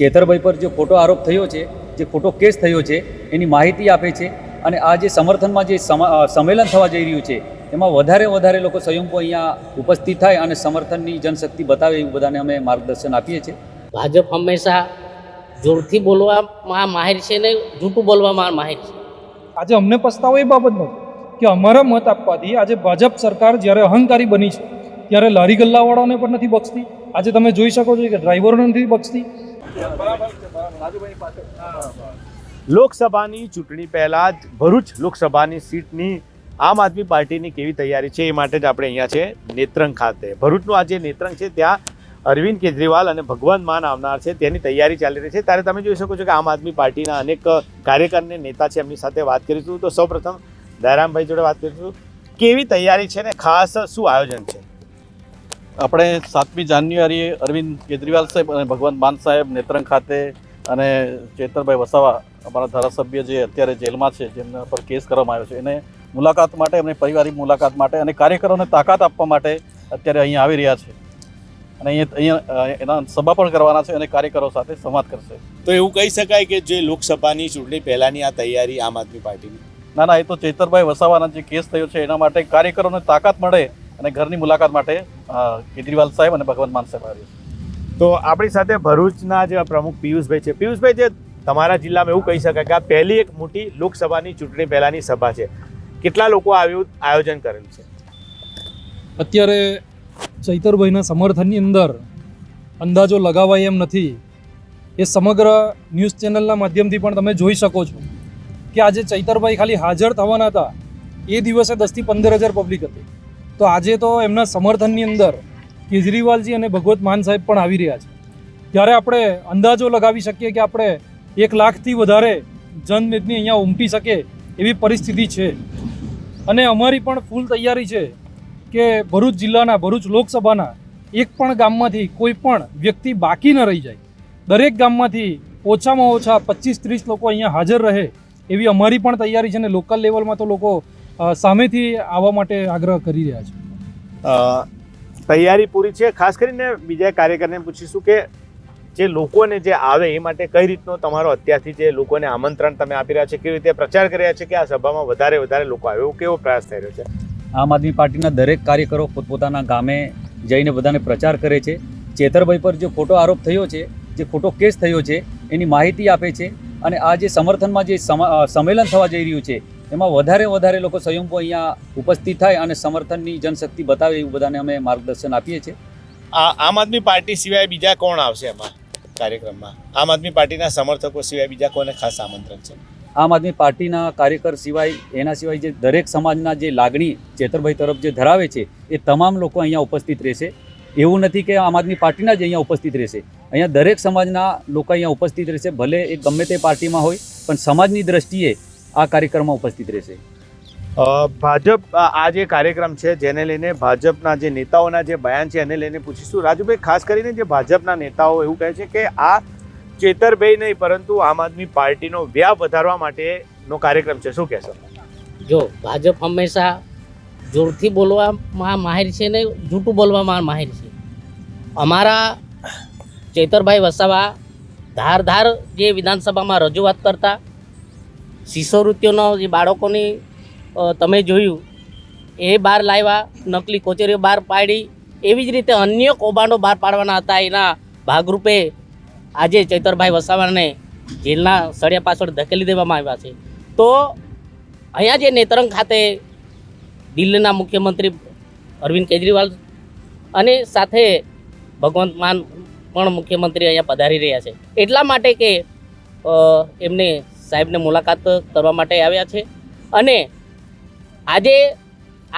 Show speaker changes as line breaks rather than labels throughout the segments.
ચેતરભાઈ પર જે ખોટો આરોપ થયો છે, જે ખોટો કેસ થયો છે, એની માહિતી આપે છે અને આ જે સમર્થનમાં જે સંમેલન થવા જઈ રહ્યું છે એમાં વધારે લોકો સ્વયંભૂ અહીંયા ઉપસ્થિત થાય અને સમર્થનની જનશક્તિ બતાવે એવું બધાને અમે માર્ગદર્શન આપીએ છીએ.
ભાજપ હંમેશા જોરથી બોલવામાં માહિર છે ને જૂઠું બોલવામાં માહિર છે.
આજે અમને પસ્તાવો એ બાબતનો કે અમારા મત આપવાથી આજે ભાજપ સરકાર જ્યારે અહંકારી બની છે ત્યારે લારી ગલ્લાવાળાઓને પણ નથી બક્ષતી. આજે તમે જોઈ શકો છો કે ડ્રાઈવરોને નથી બક્ષતી.
લોકસભાની ચૂંટણી પહેલાં જ ભરૂચ લોકસભાની સીટની આમ આદમી પાર્ટીની કેવી તૈયારી છે એ માટે જ આપણે અહીંયા છે નેત્રંગ ખાતે. ભરૂચનું આ જે નેત્રંગ છે ત્યાં અરવિંદ કેજરીવાલ અને ભગવંત માન આવનાર છે તેની તૈયારી ચાલી રહી છે. ત્યારે તમે જોઈ શકો છો કે આમ આદમી પાર્ટીના અનેક કાર્યકર અને નેતા છે, એમની સાથે વાત કરીશું. તો સૌપ્રથમ દયારામભાઈ જોડે વાત કરીશું. કેવી તૈયારી છે ને ખાસ શું આયોજન છે?
આપણે 7મી જાન્યુઆરીએ અરવિંદ કેજરીવાલ સાહેબ અને ભગવંત માન સાહેબ નેત્રંગ ખાતે અને ચેતરભાઈ વસાવા અમારા ધારાસભ્ય જે અત્યારે જેલમાં છે, જેમના પર કેસ કરવામાં આવ્યો છે, એને મુલાકાત માટે, એમની પારિવારિક મુલાકાત માટે અને કાર્યકરોને તાકાત આપવા માટે અત્યારે અહીંયા આવી રહ્યા છે અને અહીંયા એના સભા પણ કરવાના છે અને કાર્યકરો સાથે સંવાદ કરશે.
તો એવું કહી શકાય કે જે લોકસભાની ચૂંટણી પહેલાંની આ તૈયારી આમ આદમી પાર્ટીની?
ના, એ તો ચેતરભાઈ વસાવાના જે કેસ થયો છે એના માટે કાર્યકરોને તાકાત મળે અને ઘરની મુલાકાત માટે કેજરીવાલ સાહેબ અને ભગવંત માન સાહેબ આવ્યા છે.
તો આપણી સાથે ભરૂચના જે પ્રમુખ પિયુષભાઈ છે. પિયુષભાઈ, જે તમારા જિલ્લામાં એવું કહી શકાય કે આ પહેલી એક મોટી લોકસભાની ચૂંટણી પહેલાંની સભા છે, કેટલા લોકો આયોજન કરેલું છે?
અત્યારે ચૈતરભાઈના સમર્થનની અંદર અંદાજો લગાવાય એમ નથી. એ સમગ્ર ન્યૂઝ ચેનલના માધ્યમથી પણ તમે જોઈ શકો છો કે આજે ચૈતરભાઈ ખાલી હાજર થવાના હતા એ દિવસે 10,000 થી 15,000 પબ્લિક હતી. તો આજે તો એમના સમર્થનની અંદર કેજરીવાલજી અને ભગવંત માન સાહેબ પણ આવી રહ્યા છે. ત્યારે આપણે અંદાજો લગાવી શકીએ કે આપણે 1 લાખથી વધારે જનમેદની અહીંયા ઉમટી શકે એવી પરિસ્થિતિ છે. અને અમારી પણ ફૂલ તૈયારી છે કે ભરૂચ જિલ્લાના, ભરૂચ લોકસભાના એક પણ ગામમાંથી કોઈ પણ વ્યક્તિ બાકી ન રહી જાય. દરેક ગામમાંથી ઓછામાં ઓછા 25-30 લોકો અહીંયા હાજર રહે એવી અમારી પણ તૈયારી છે. અને લોકલ લેવલમાં તો લોકો સામેથી આવવા માટે આગ્રહ કરી રહ્યા છે.
તૈયારી પૂરી છે. ખાસ કરીને બીજા કાર્યકરને પૂછીશું કે જે લોકોને જે આવે એ માટે કઈ રીતનો તમારો અત્યારથી જે લોકોને આમંત્રણ તમે આપી રહ્યા છે, કેવી રીતે પ્રચાર કરી રહ્યા છે કે આ સભામાં વધારે લોકો આવે, એવો કેવો પ્રયાસ થઈ રહ્યો છે?
આમ આદમી પાર્ટીના દરેક કાર્યકરો પોતપોતાના ગામે જઈને બધાને પ્રચાર કરે છે. ચેતરભાઈ પર જે ખોટો આરોપ થયો છે, જે ખોટો કેસ થયો છે, એની માહિતી આપે છે અને આ જે સમર્થનમાં જે સંમેલન થવા જઈ રહ્યું છે એમાં વધારે લોકો સ્વયંભૂ અહીંયા ઉપસ્થિત થાય અને સમર્થનની જનશક્તિ બતાવે એવું બધાને અમે માર્ગદર્શન આપીએ છીએ.
આમ આદમી પાર્ટી સિવાય બીજા કોણ આવશે એમાં કાર્યક્રમમાં? આમ આદમી પાર્ટીના સમર્થકો સિવાય બીજા કોને ખાસ આમંત્રણ છે?
આમ આદમી પાર્ટીના કાર્યકર સિવાય, એના સિવાય જે દરેક સમાજના જે લાગણી ચેતરભાઈ તરફ જે ધરાવે છે એ તમામ લોકો અહીંયા ઉપસ્થિત રહેશે. એવું નથી કે આમ આદમી પાર્ટીના જ અહીંયા ઉપસ્થિત રહેશે. અહીંયા દરેક સમાજના લોકો અહીંયા ઉપસ્થિત રહેશે. ભલે એ ગમે તે પાર્ટીમાં હોય પણ સમાજની દ્રષ્ટિએ આ કાર્યક્રમમાં ઉપસ્થિત રહેશે.
ભાજપ આ જે કાર્યક્રમ છે જેને લઈને ભાજપના જે નેતાઓના જે બયાન છે એને લઈને પૂછીશું. રાજુભાઈ, ખાસ કરીને જે ભાજપના નેતાઓ એવું કહે છે કે આ ચેતરભાઈ નહીં પરંતુ આમ આદમી પાર્ટીનો વ્યાપ વધારવા માટેનો કાર્યક્રમ છે, શું કહેશો?
જો ભાજપ હંમેશા જોરથી બોલવામાં માહિર છે ને જૂઠું બોલવામાં માહિર છે. અમારા ચેતરભાઈ વસાવા ધાર જે વિધાનસભામાં રજૂઆત કરતા, શિષ્યવૃત્તિઓનો જે બાળકોની તમે જોયું એ બહાર લાવ્યા, નકલી કચેરીઓ બહાર પાડી, એવી જ રીતે અન્ય કૌભાંડો બહાર પાડવાના હતા. એના ભાગરૂપે આજે ચૈતરભાઈ વસાવાને જેલના સળિયા પાછળ ધકેલી દેવામાં આવ્યા છે. તો અહીંયા જે નેત્રંગ ખાતે દિલ્હીના મુખ્યમંત્રી અરવિંદ કેજરીવાલ અને સાથે ભગવંત માન પણ મુખ્યમંત્રી અહીંયા પધારી રહ્યા છે. એટલા માટે કે એમને સાહેબને મુલાકાત કરવા માટે આવ્યા છે. અને આજે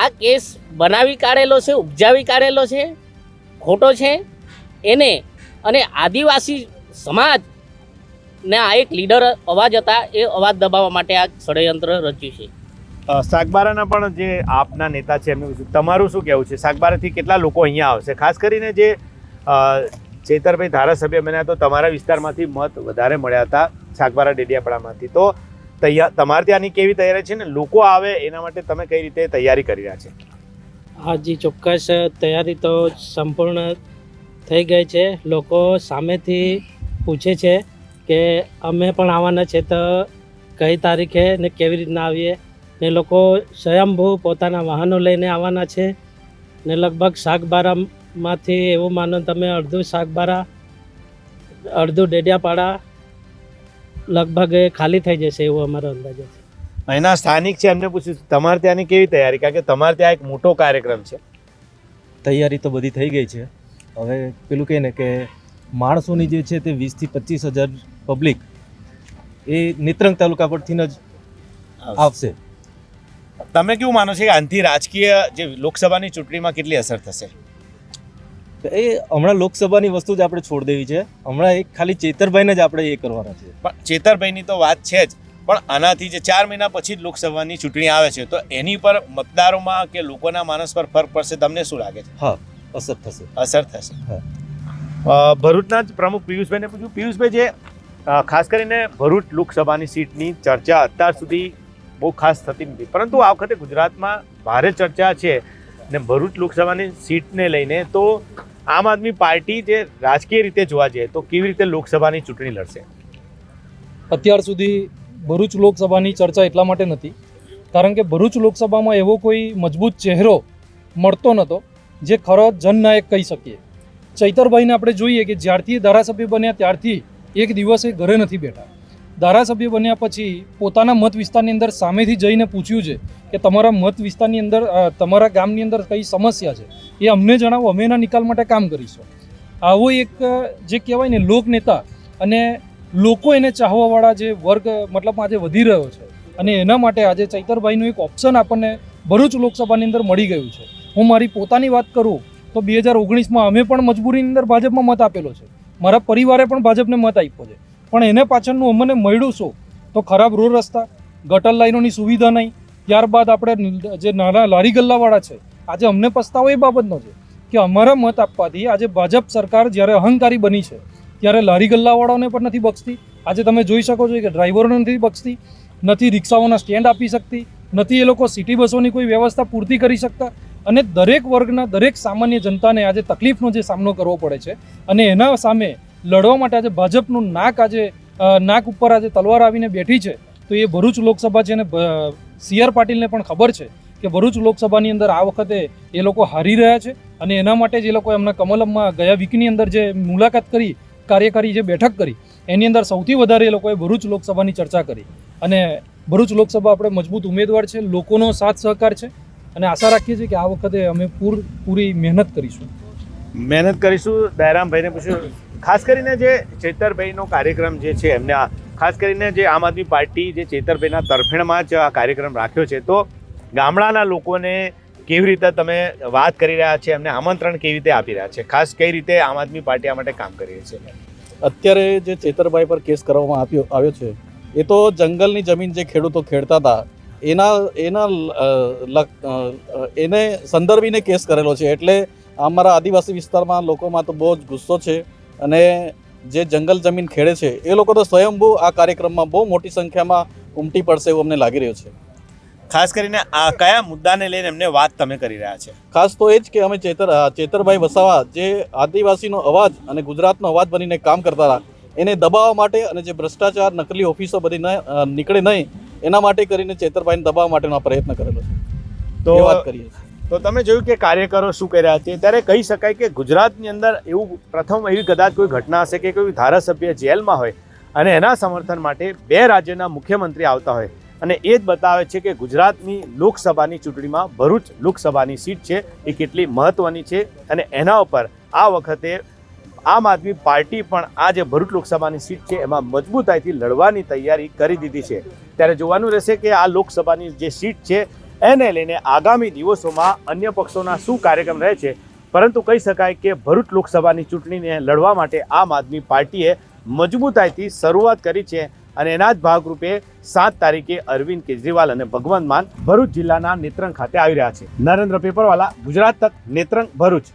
આ કેસ બનાવી કાઢેલો છે, ઉપજાવી કાઢેલો છે, ખોટો છે એને, અને આદિવાસી સમાજને આ એક લીડર અવાજ હતા એ અવાજ દબાવવા માટે આ ષડયંત્ર રચ્યું છે.
સાગબારાના પણ જે આપના નેતા છે એમનું તમારું શું કહેવું છે? સાગબારાથી કેટલા લોકો અહીંયા આવશે? ખાસ કરીને જે ચેતરભાઈ ધારાસભ્ય બન્યા તો તમારા વિસ્તારમાંથી મત વધારે મળ્યા હતા, સાગબારા ડેડિયાપાડામાંથી. તો તમારે ત્યાંની કેવી તૈયારી છે ને લોકો આવે એના માટે તમે કઈ રીતે તૈયારી કરી રહ્યા છે?
હાજી, ચોક્કસ તૈયારી તો સંપૂર્ણ થઈ ગઈ છે. લોકો સામેથી પૂછે છે કે અમે પણ આવવાના છે તો કઈ તારીખે ને કેવી રીતના આવીએ ને લોકો સ્વયંભૂ પોતાના વાહનો લઈને આવવાના છે ને લગભગ શાકબારામાંથી એવું માનો તમે અડધું શાકબારા અડધું ડેડિયાપાડા લગભગ એ ખાલી થઈ જશે એવું અમારો અંદાજો છે.
અહીંના સ્થાનિક છે એમને પૂછ્યું તમારે ત્યાંની કેવી તૈયારી, કારણ કે તમારે ત્યાં એક મોટો કાર્યક્રમ છે.
તૈયારી તો બધી થઈ ગઈ છે. હવે પેલું કહે ને કે માણસોની જે છે તે 20,000 થી 25,000 પબ્લિક એ નેત્રંગ તાલુકા પરથી જ આવશે.
તમે કેવું માનો છો કે આનાથી રાજકીય જે લોકસભાની ચૂંટણીમાં કેટલી અસર થશે?
એ હમણાં લોકસભાની વસ્તુ જ આપણે છોડ દેવી છે. હમણાં એક ખાલી ચેતરભાઈને જ આપણે એ કરવાના છે.
પણ ચેતરભાઈની તો વાત છે જ, પણ આનાથી જે 4 મહિના પછી જ લોકસભાની ચૂંટણી આવે છે તો એની પર મતદારોમાં કે લોકોના માનસ પર ફરક પડશે, તમને શું લાગે છે?
હા, અસર થશે.
અસર થશે.
હા.
ભરૂચના જ પ્રમુખ પિયુષભાઈને પૂછ્યું. પિયુષભાઈ, જે ખાસ કરીને ભરૂચ લોકસભાની સીટની ચર્ચા અત્યાર સુધી બહુ ખાસ થતી નથી, પરંતુ આ વખતે ગુજરાતમાં ભારે ચર્ચા છે ને ભરૂચ લોકસભાની સીટને લઈને. તો આમ આદમી પાર્ટી જે રાજકીય રીતે જોવા જઈએ તો કેવી રીતે લોકસભાની ચૂંટણી લડશે?
અત્યાર સુધી ભરૂચ લોકસભાની ચર્ચા એટલા માટે નથી કારણ કે ભરૂચ લોકસભામાં એવો કોઈ મજબૂત ચહેરો મળતો નહોતો જે ખરો જનનાયક કહી શકીએ. ચૈતરભાઈને આપણે જોઈએ કે જ્યારથી ધારાસભ્ય બન્યા ત્યારથી એક દિવસે ઘરે નથી બેઠા. ધારાસભ્ય બન્યા પછી પોતાના મત વિસ્તારની અંદર સામેથી જઈને પૂછ્યું છે કે તમારા મત વિસ્તારની અંદર તમારા ગામની અંદર કઈ સમસ્યા છે એ અમને જણાવો, અમે એના નિકાલ માટે કામ કરીશું. આવો એક જે કહેવાય ને લોકનેતા અને લોકો એને ચાહવાવાળા જે વર્ગ મતલબ આજે વધી રહ્યો છે અને એના માટે આજે ચૈતરભાઈનું એક ઓપ્શન આપણને ભરૂચ લોકસભાની અંદર મળી ગયું છે. હું મારી પોતાની વાત કરું તો 2019માં અમે પણ મજબૂરીની અંદર ભાજપમાં મત આપેલો છે. મારા પરિવારે પણ ભાજપને મત આપ્યો છે, પણ એને પાછળનું અમને મળ્યું શું તો ખરાબ રોડ રસ્તા, ગટર લાઈનોની સુવિધા નહીં. ત્યારબાદ આપણે જે નાના લારી ગલ્લાવાળા છે આજે અમને પસ્તાવો એ બાબતનો છે કે અમારા મત આપવાથી આજે ભાજપ સરકાર જ્યારે અહંકારી બની છે ત્યારે લારી ગલ્લાવાળાઓને પણ નથી બક્ષતી. આજે તમે જોઈ શકો છો કે ડ્રાઈવરોને નથી બક્ષતી, નથી રિક્ષાઓના સ્ટેન્ડ આપી શકતી, નથી એ લોકો સિટી બસોની કોઈ વ્યવસ્થા પૂરતી કરી શકતા અને દરેક વર્ગના દરેક સામાન્ય જનતાને આજે તકલીફનો જે સામનો કરવો પડે છે અને એના સામે લડવા માટે આજે ભાજપનું નાક ઉપર આજે તલવાર આવીને બેઠી છે. તો એ ભરૂચ લોકસભા છે અને CR પાટીલને પણ ખબર છે કે ભરૂચ લોકસભાની અંદર આ વખતે એ લોકો હારી રહ્યા છે અને એના માટે જ એ લોકો એમના કમલમમાં ગયા વીકની અંદર જે મુલાકાત કરી, કાર્યકારી જે બેઠક કરી એની અંદર સૌથી વધારે એ લોકોએ ભરૂચ લોકસભાની ચર્ચા કરી અને ભરૂચ લોકસભા આપણે મજબૂત ઉમેદવાર છે, લોકોનો સાથ સહકાર છે અને આશા રાખીએ છીએ કે આ વખતે અમે પૂરી મહેનત કરીશું.
દયારામભાઈને પૂછ્યું, ખાસ કરીને જે ચેતરભાઈનો કાર્યક્રમ જે છે એમને ખાસ કરીને જે આમ આદમી પાર્ટી જે ચેતરભાઈના તરફેણમાં જ આ કાર્યક્રમ રાખ્યો છે, તો ગામડાના લોકોને કેવી રીતે તમે વાત કરી રહ્યા છે, એમને આમંત્રણ કેવી રીતે આપી રહ્યા છે, ખાસ કઈ રીતે આમ આદમી પાર્ટી આ માટે કામ કરી રહી છે?
અત્યારે જે ચેતરભાઈ પર કેસ કરવામાં આવ્યો છે એ તો જંગલની જમીન જે ખેડૂતો ખેડતા હતા એને સંદર્ભીને કેસ કરેલો છે. એટલે અમારા આદિવાસી વિસ્તારમાં લોકોમાં તો બહુ જ ગુસ્સો છે અને જે જંગલ જમીન ખેડે છે એ લોકો તો સ્વયંભૂ આ કાર્યક્રમમાં બહુ મોટી સંખ્યામાં ઉમટી પડશે એવું અમને લાગી રહ્યું છે.
ખાસ કરીને આ કયા મુદ્દાને લઈને એમને વાત તમે કરી રહ્યા છે?
ખાસ તો એ જ કે અમે ચેતરભાઈ વસાવા જે આદિવાસીનો અવાજ અને ગુજરાતનો અવાજ બનીને કામ કરતા હતા એને દબાવવા માટે અને જે ભ્રષ્ટાચાર નકલી ઓફિસો બધી નીકળે નહીં એના માટે કરીને ચેતરભાઈને દબાવવા માટેનો આ પ્રયત્ન કરેલો છે. તો વાત કરીએ
તો તમે જોયું કે કાર્યકરો શું કરી રહ્યા છે. ત્યારે કહી શકાય કે ગુજરાતની અંદર એવું પ્રથમ એવી કદાચ કોઈ ઘટના હશે કે કોઈ ધારાસભ્ય જેલમાં હોય અને એના સમર્થન માટે 2 રાજ્યના મુખ્યમંત્રી આવતા હોય અને એ જ બતાવે છે કે ગુજરાતની લોકસભાની ચૂંટણીમાં ભરૂચ લોકસભાની સીટ છે એ કેટલી મહત્ત્વની છે અને એના ઉપર આ વખતે આમ આદમી પાર્ટી પણ આ જે ભરૂચ લોકસભાની સીટ છે એમાં મજબૂતાઈથી લડવાની તૈયારી કરી દીધી છે. ત્યારે જોવાનું રહેશે કે આ લોકસભાની જે સીટ છે એને લઈને આગામી દિવસોમાં અન્ય પક્ષોના શું કાર્યક્રમ રહે છે, પરંતુ કહી શકાય કે ભરૂચ લોકસભાની ચૂંટણીને લડવા માટે આમ આદમી પાર્ટીએ મજબૂતાઈથી શરૂઆત કરી છે અને એના જ ભાગરૂપે 7 તારીખે અરવિંદ કેજરીવાલ અને ભગવંત માન ભરૂચ જિલ્લાના નેત્રંગ ખાતે આવી રહ્યા છે. નરેન્દ્ર પેપરવાલા, ગુજરાત તક, નેત્રંગ, ભરૂચ.